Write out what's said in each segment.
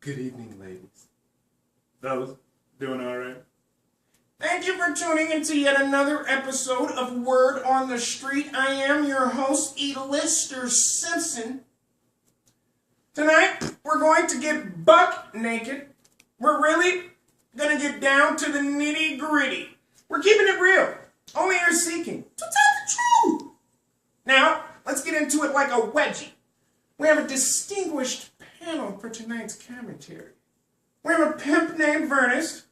Good evening, ladies. Fellas, doing all right? Thank you for tuning into yet another episode of Word on the Street. I am your host, Ellister Simpson. Tonight, we're going to get buck naked. We're really going to get down to the nitty gritty. We're keeping it real. Only you're seeking to tell the truth. Now, let's get into it like a wedgie. We have a distinguished panel for tonight's commentary. We have a pimp named Vernest.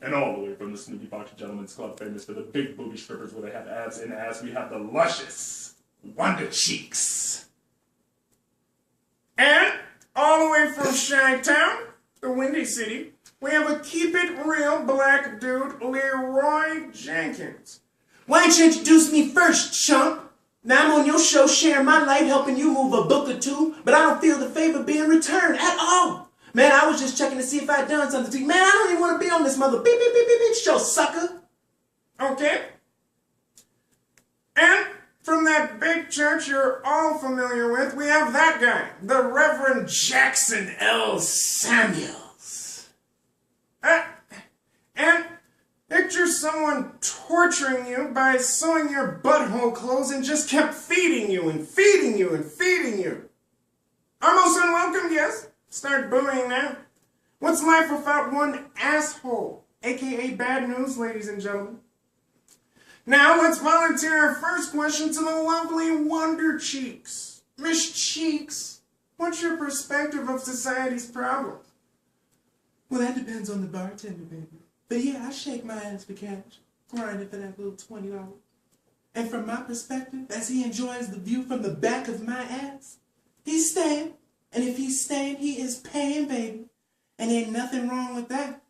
And all the way from the Snooty Box Gentlemen's Club, famous for the big booby strippers where they have abs in ass, we have the luscious Wonder Cheeks. And all the way from Chi-Town, the Windy City, we have a keep it real black dude, Leroy Jenkins. Why don't you introduce me first, chump? Now I'm on your show sharing my life, helping you move a book or two, but I don't feel the favor being returned at all. Man, I was just checking to see if I'd done something to you. Man, I don't even want to be on this mother beep, beep, beep, beep, beep show, sucker. Okay? And from that big church you're all familiar with, we have that guy, the Reverend Jackson L. Samuels. And picture someone torturing you by sewing your butthole closed and just kept feeding you and feeding you and feeding you. Our most unwelcome guest. Start booing now. What's life without one asshole? AKA bad news, ladies and gentlemen. Now let's volunteer our first question to the lovely Wonder Cheeks. Miss Cheeks, what's your perspective of society's problems? Well, that depends on the bartender, baby. But yeah, I shake my ass for cash, grinding for that little $20. And from my perspective, as he enjoys the view from the back of my ass, he's staying. And if he's staying, he is paying, baby. And ain't nothing wrong with that.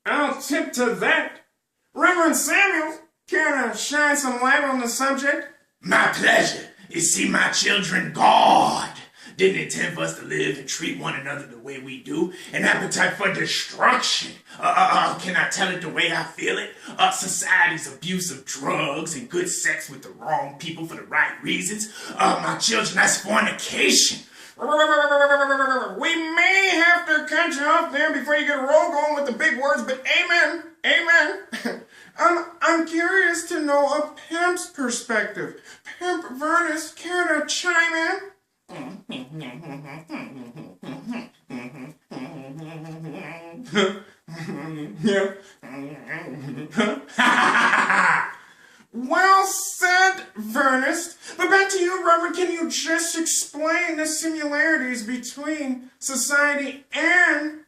I'll tip to that. Reverend Samuels, care to shine some light on the subject? My pleasure. You see, my children, God didn't intend for us to live and treat one another the way we do. An appetite for destruction. Can I tell it the way I feel it? Society's abuse of drugs and good sex with the wrong people for the right reasons. My children, that's fornication. We may have to cut you off there before you get a roll going with the big words, but amen, amen. I'm curious to know a pimp's perspective. Pimp Vernest, care to chime in? Yeah. Well said, Vernest. But back to you, Reverend. Can you just explain the similarities between society and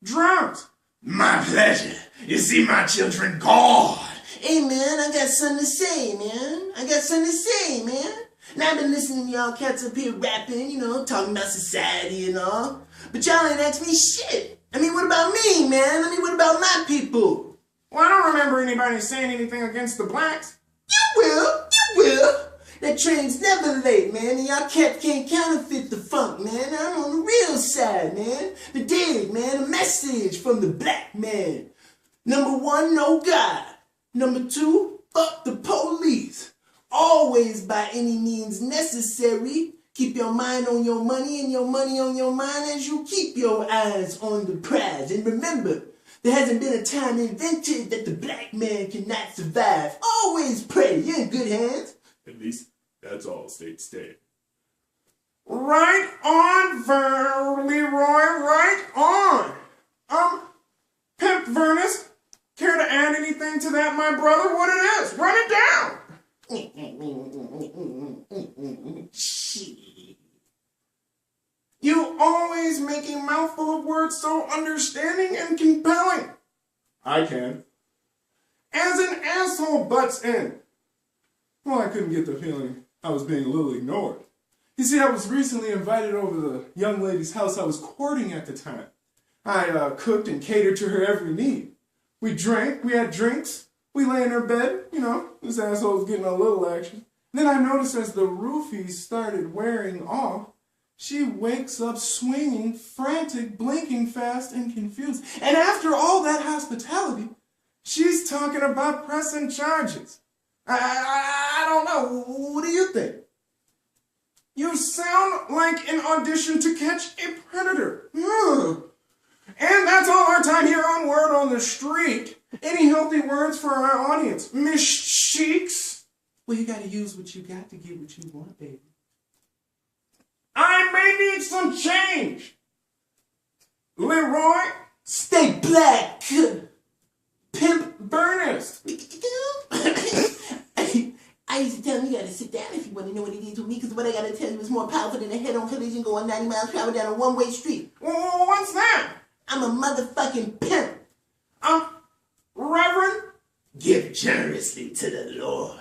drugs? My pleasure. You see, my children, God. Hey, man, I got something to say, man. Now, I've been listening to y'all cats up here rapping, talking about society and all. But y'all ain't asked me shit. I mean, what about me, man? What about my people? Well, I don't remember anybody saying anything against the blacks. You will. That train's never late, man, and y'all cats can't counterfeit the funk, man. I'm on the real side, man. The dig, man, a message from the black man. Number 1, no God. Number 2, fuck the police. Always by any means necessary. Keep your mind on your money and your money on your mind as you keep your eyes on the prize. And remember, there hasn't been a time invented that the black man cannot survive. Always pray. You're in good hands. At least that's all states stay. Right on, Leroy, right on. Pimp Vernest, care to add anything to that, my brother? What it is? Run it down. You always make a mouthful of words so understanding and compelling. I can. As an asshole butts in. Well, I couldn't get the feeling I was being a little ignored. You see, I was recently invited over to the young lady's house I was courting at the time. I cooked and catered to her every need. We drank, we had drinks, we lay in her bed, this asshole was getting a little action. Then I noticed as the roofies started wearing off, she wakes up swinging, frantic, blinking fast and confused. And after all that hospitality, she's talking about pressing charges. I don't know. What do you think? You sound like an audition to catch a predator. time here on Word on the Street. Any healthy words for our audience? Miss Cheeks? Well, you gotta use what you got to get what you want, baby. I may need some change. Leroy? Stay black. Pimp. Burners? I used to tell him you gotta sit down if you want to know what it is with me, because what I gotta tell you is more powerful than a head-on collision going 90 miles per hour down a one-way street. Well, what's that? I'm a motherfucking pimp. Reverend? Give generously to the Lord.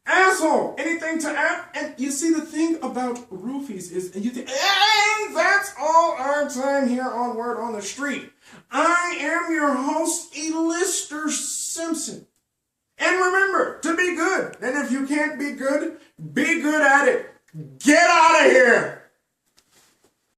Asshole, anything to add? And you see, the thing about roofies is, and you think, And that's all our time here on Word on the Street.